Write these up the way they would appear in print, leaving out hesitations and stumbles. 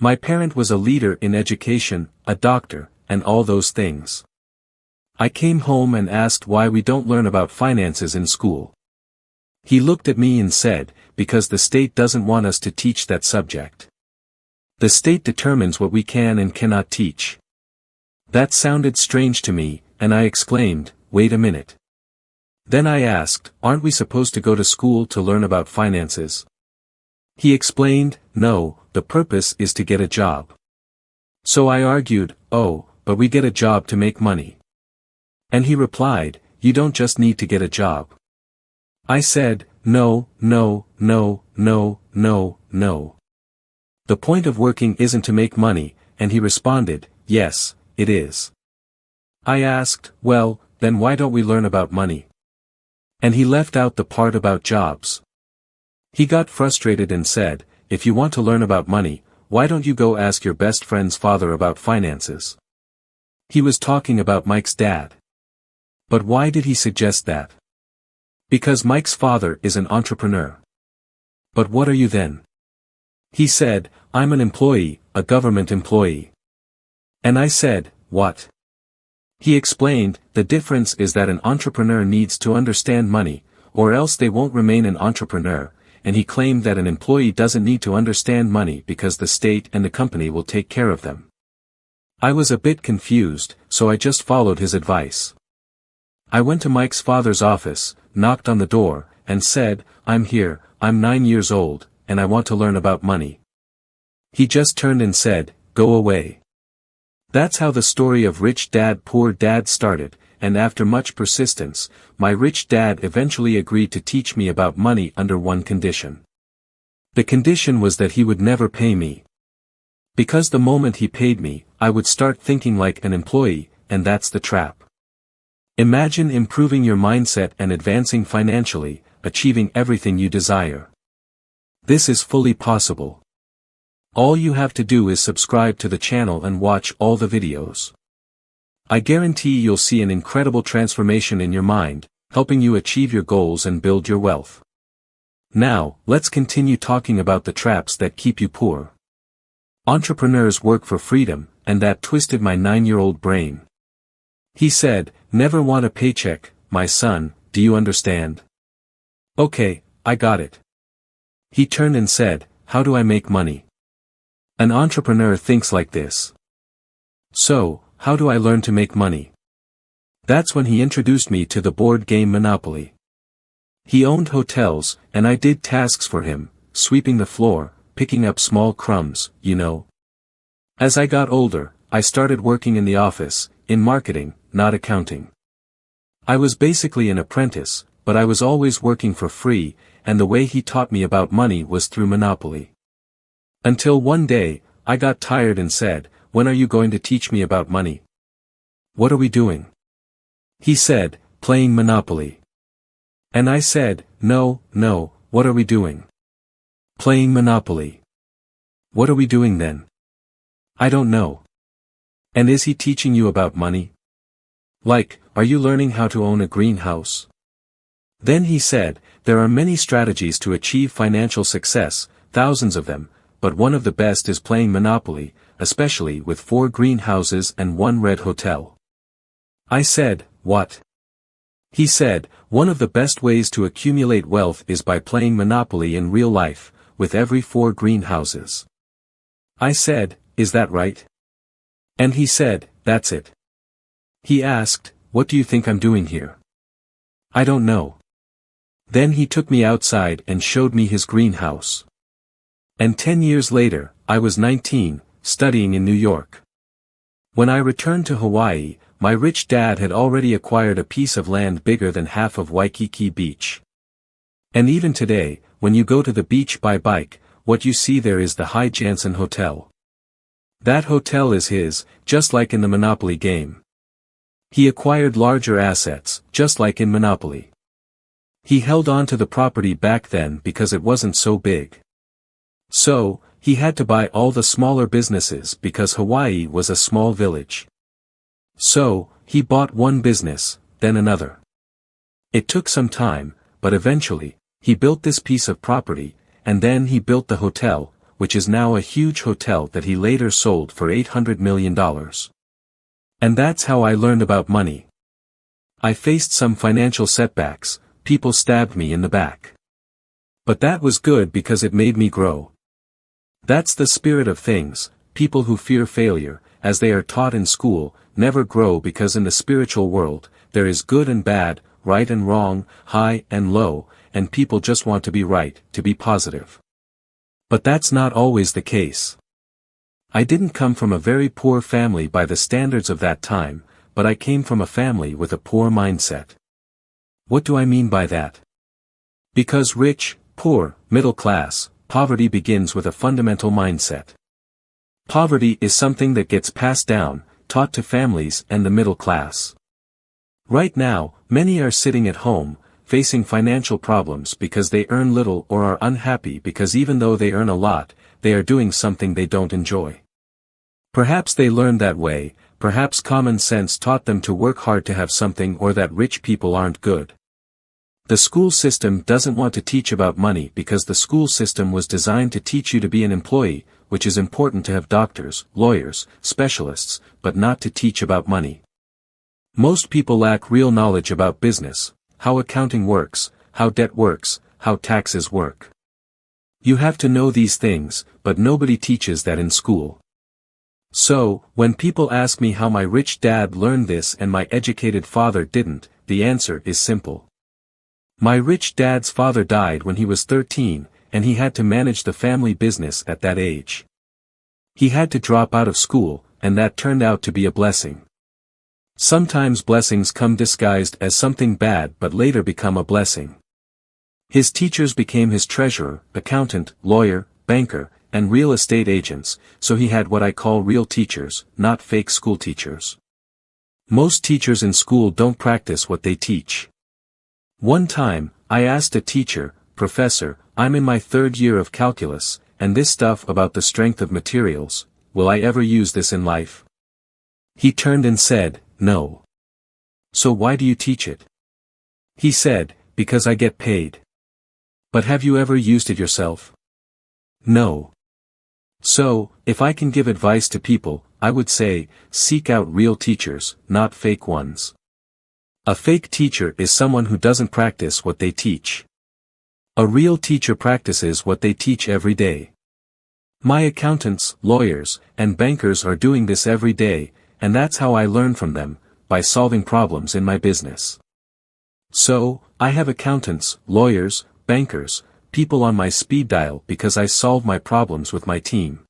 My parent was a leader in education, a doctor, and all those things. I came home and asked why we don't learn about finances in school. He looked at me and said, because the state doesn't want us to teach that subject. The state determines what we can and cannot teach. That sounded strange to me, and I exclaimed, wait a minute. Then I asked, aren't we supposed to go to school to learn about finances? He explained, no, the purpose is to get a job. So I argued, oh, but we get a job to make money. And he replied, you don't just need to get a job. I said, no. The point of working isn't to make money, and he responded, yes, it is. I asked, well, then why don't we learn about money? And he left out the part about jobs. He got frustrated and said, if you want to learn about money, why don't you go ask your best friend's father about finances? He was talking about Mike's dad. But why did he suggest that? Because Mike's father is an entrepreneur. But what are you then? He said, I'm an employee, a government employee. And I said, what? He explained, the difference is that an entrepreneur needs to understand money, or else they won't remain an entrepreneur, and he claimed that an employee doesn't need to understand money because the state and the company will take care of them. I was a bit confused, so I just followed his advice. I went to Mike's father's office, knocked on the door, and said, I'm here, I'm 9 years old, and I want to learn about money. He just turned and said, go away. That's how the story of Rich Dad Poor Dad started, and after much persistence, my rich dad eventually agreed to teach me about money under one condition. The condition was that he would never pay me. Because the moment he paid me, I would start thinking like an employee, and that's the trap. Imagine improving your mindset and advancing financially, achieving everything you desire. This is fully possible. All you have to do is subscribe to the channel and watch all the videos. I guarantee you'll see an incredible transformation in your mind, helping you achieve your goals and build your wealth. Now, let's continue talking about the traps that keep you poor. Entrepreneurs work for freedom, and that twisted my 9-year-old brain. He said, never want a paycheck, my son, do you understand? Okay, I got it. He turned and said, how do I make money? An entrepreneur thinks like this. So, how do I learn to make money? That's when he introduced me to the board game Monopoly. He owned hotels, and I did tasks for him, sweeping the floor, picking up small crumbs, you know. As I got older, I started working in the office, in marketing, not accounting. I was basically an apprentice, but I was always working for free, and the way he taught me about money was through Monopoly. Until one day, I got tired and said, when are you going to teach me about money? What are we doing? He said, playing Monopoly. And I said, no, what are we doing? Playing Monopoly. What are we doing then? I don't know. And is he teaching you about money? Like, are you learning how to own a greenhouse? Then he said, there are many strategies to achieve financial success, thousands of them, but one of the best is playing Monopoly, especially with 4 greenhouses and 1 red hotel. I said, what? He said, one of the best ways to accumulate wealth is by playing Monopoly in real life, with every 4 greenhouses. I said, is that right? And he said, that's it. He asked, what do you think I'm doing here? I don't know. Then he took me outside and showed me his greenhouse. And 10 years later, I was 19, studying in New York. When I returned to Hawaii, my rich dad had already acquired a piece of land bigger than half of Waikiki Beach. And even today, when you go to the beach by bike, what you see there is the High Jansen Hotel. That hotel is his, just like in the Monopoly game. He acquired larger assets, just like in Monopoly. He held on to the property back then because it wasn't so big. So, he had to buy all the smaller businesses because Hawaii was a small village. So, he bought one business, then another. It took some time, but eventually, he built this piece of property, and then he built the hotel, which is now a huge hotel that he later sold for $800 million. And that's how I learned about money. I faced some financial setbacks, people stabbed me in the back. But that was good because it made me grow. That's the spirit of things. People who fear failure, as they are taught in school, never grow because in the spiritual world, there is good and bad, right and wrong, high and low, and people just want to be right, to be positive. But that's not always the case. I didn't come from a very poor family by the standards of that time, but I came from a family with a poor mindset. What do I mean by that? Because rich, poor, middle class, poverty begins with a fundamental mindset. Poverty is something that gets passed down, taught to families and the middle class. Right now, many are sitting at home, facing financial problems because they earn little or are unhappy because even though they earn a lot, they are doing something they don't enjoy. Perhaps they learned that way, perhaps common sense taught them to work hard to have something or that rich people aren't good. The school system doesn't want to teach about money because the school system was designed to teach you to be an employee, which is important to have doctors, lawyers, specialists, but not to teach about money. Most people lack real knowledge about business, how accounting works, how debt works, how taxes work. You have to know these things, but nobody teaches that in school. So, when people ask me how my rich dad learned this and my educated father didn't, the answer is simple. My rich dad's father died when he was 13, and he had to manage the family business at that age. He had to drop out of school, and that turned out to be a blessing. Sometimes blessings come disguised as something bad but later become a blessing. His teachers became his treasurer, accountant, lawyer, banker, and real estate agents, so he had what I call real teachers, not fake school teachers. Most teachers in school don't practice what they teach. One time, I asked a teacher, "Professor, I'm in my 3rd year of calculus, and this stuff about the strength of materials, will I ever use this in life?" He turned and said, "No." "So why do you teach it?" He said, "Because I get paid." "But have you ever used it yourself?" "No." So, if I can give advice to people, I would say, seek out real teachers, not fake ones. A fake teacher is someone who doesn't practice what they teach. A real teacher practices what they teach every day. My accountants, lawyers, and bankers are doing this every day, and that's how I learn from them, by solving problems in my business. So, I have accountants, lawyers, bankers, people on my speed dial because I solve my problems with my team.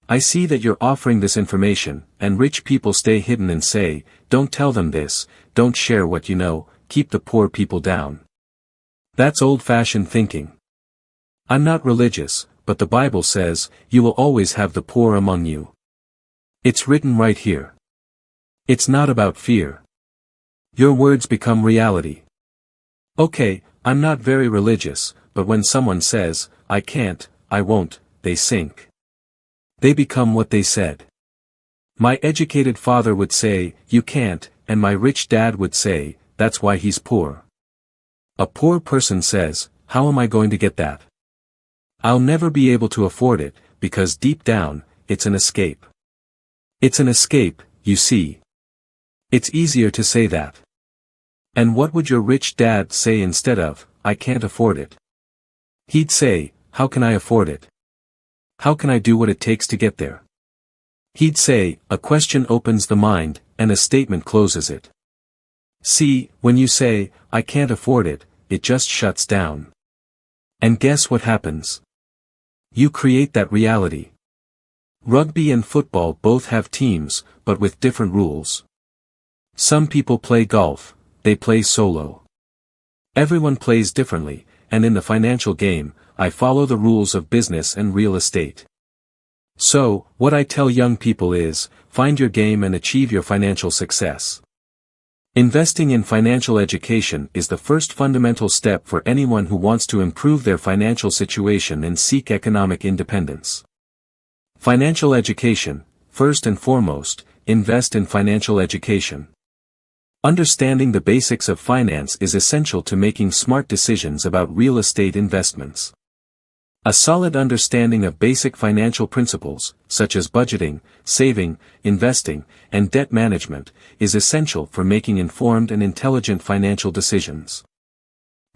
I see that you're offering this information, and rich people stay hidden and say, "Don't tell them this, don't share what you know, keep the poor people down." That's old-fashioned thinking. I'm not religious, but the Bible says, "You will always have the poor among you." It's written right here. It's not about fear. Your words become reality. Okay, I'm not very religious, but when someone says, "I can't, I won't," they sink. They become what they said. My educated father would say, "You can't," and my rich dad would say, "That's why he's poor." A poor person says, "How am I going to get that? I'll never be able to afford it," because deep down, it's an escape. It's an escape, you see. It's easier to say that. And what would your rich dad say instead of, "I can't afford it"? He'd say, "How can I afford it? How can I do what it takes to get there?" He'd say, "A question opens the mind, and a statement closes it." See, when you say, "I can't afford it," it just shuts down. And guess what happens? You create that reality. Rugby and football both have teams, but with different rules. Some people play golf, they play solo. Everyone plays differently, and in the financial game, I follow the rules of business and real estate. So, what I tell young people is, find your game and achieve your financial success. Investing in financial education is the first fundamental step for anyone who wants to improve their financial situation and seek economic independence. Financial education, first and foremost, invest in financial education. Understanding the basics of finance is essential to making smart decisions about real estate investments. A solid understanding of basic financial principles, such as budgeting, saving, investing, and debt management, is essential for making informed and intelligent financial decisions.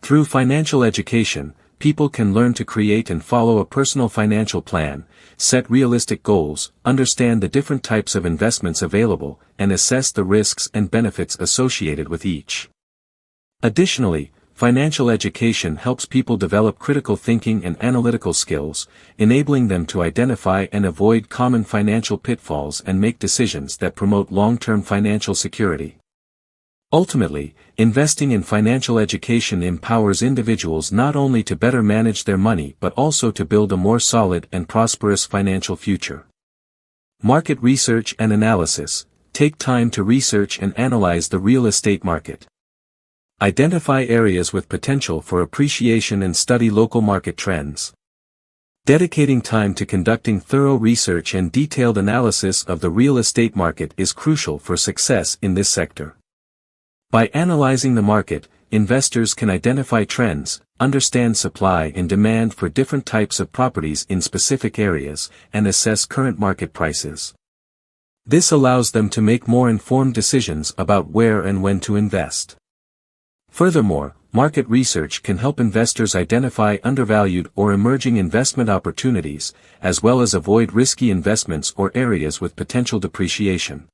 Through financial education, people can learn to create and follow a personal financial plan, set realistic goals, understand the different types of investments available, and assess the risks and benefits associated with each. Additionally, financial education helps people develop critical thinking and analytical skills, enabling them to identify and avoid common financial pitfalls and make decisions that promote long-term financial security. Ultimately, investing in financial education empowers individuals not only to better manage their money but also to build a more solid and prosperous financial future. Market research and analysis. Take time to research and analyze the real estate market. Identify areas with potential for appreciation and study local market trends. Dedicating time to conducting thorough research and detailed analysis of the real estate market is crucial for success in this sector. By analyzing the market, investors can identify trends, understand supply and demand for different types of properties in specific areas, and assess current market prices. This allows them to make more informed decisions about where and when to invest. Furthermore, market research can help investors identify undervalued or emerging investment opportunities, as well as avoid risky investments or areas with potential depreciation.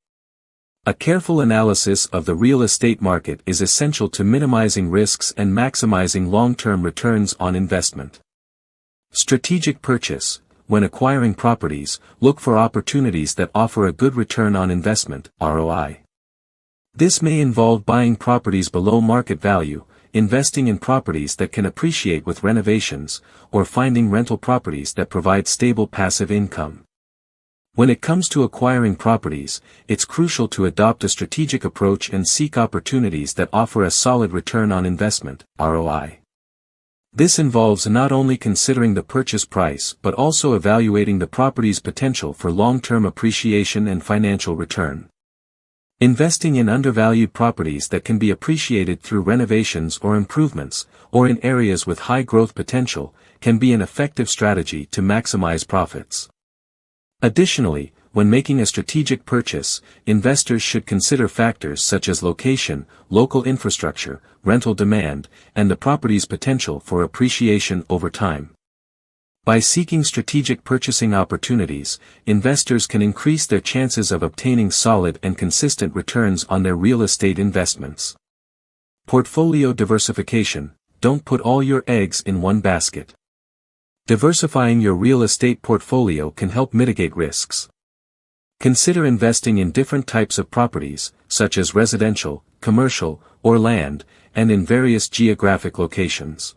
A careful analysis of the real estate market is essential to minimizing risks and maximizing long-term returns on investment. Strategic purchase. When acquiring properties, look for opportunities that offer a good return on investment, ROI. This may involve buying properties below market value, investing in properties that can appreciate with renovations, or finding rental properties that provide stable passive income. When it comes to acquiring properties, it's crucial to adopt a strategic approach and seek opportunities that offer a solid return on investment, ROI. This involves not only considering the purchase price but also evaluating the property's potential for long-term appreciation and financial return. Investing in undervalued properties that can be appreciated through renovations or improvements, or in areas with high growth potential, can be an effective strategy to maximize profits. Additionally, when making a strategic purchase, investors should consider factors such as location, local infrastructure, rental demand, and the property's potential for appreciation over time. By seeking strategic purchasing opportunities, investors can increase their chances of obtaining solid and consistent returns on their real estate investments. Portfolio diversification. Don't put all your eggs in one basket. Diversifying your real estate portfolio can help mitigate risks. Consider investing in different types of properties, such as residential, commercial, or land, and in various geographic locations.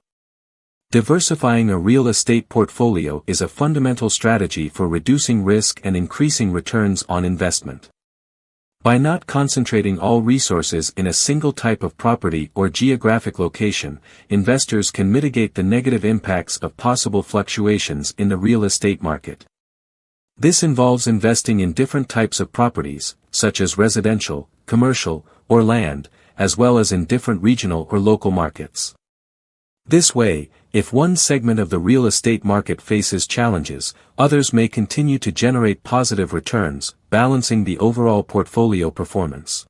Diversifying a real estate portfolio is a fundamental strategy for reducing risk and increasing returns on investment. By not concentrating all resources in a single type of property or geographic location, investors can mitigate the negative impacts of possible fluctuations in the real estate market. This involves investing in different types of properties, such as residential, commercial, or land, as well as in different regional or local markets. This way, if one segment of the real estate market faces challenges, others may continue to generate positive returns, balancing the overall portfolio performance.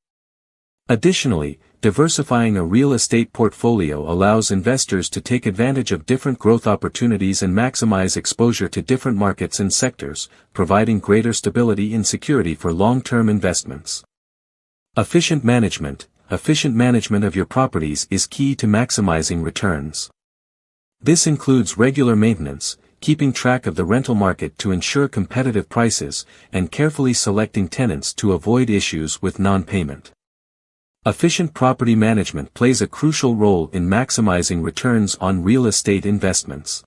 Additionally, diversifying a real estate portfolio allows investors to take advantage of different growth opportunities and maximize exposure to different markets and sectors, providing greater stability and security for long-term investments. Efficient management. Efficient management of your properties is key to maximizing returns. This includes regular maintenance, keeping track of the rental market to ensure competitive prices, and carefully selecting tenants to avoid issues with non-payment. Efficient property management plays a crucial role in maximizing returns on real estate investments.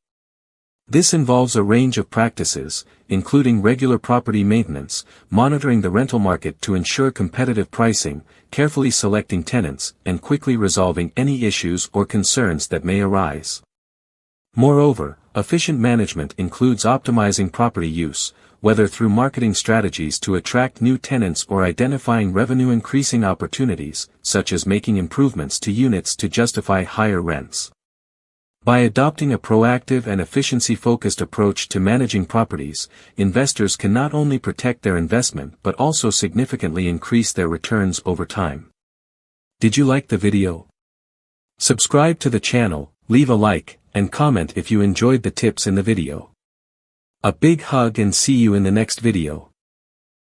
This involves a range of practices, including regular property maintenance, monitoring the rental market to ensure competitive pricing, carefully selecting tenants, and quickly resolving any issues or concerns that may arise. Moreover, efficient management includes optimizing property use, whether through marketing strategies to attract new tenants or identifying revenue-increasing opportunities, such as making improvements to units to justify higher rents. By adopting a proactive and efficiency-focused approach to managing properties, investors can not only protect their investment but also significantly increase their returns over time. Did you like the video? Subscribe to the channel, leave a like, and comment if you enjoyed the tips in the video. A big hug and see you in the next video.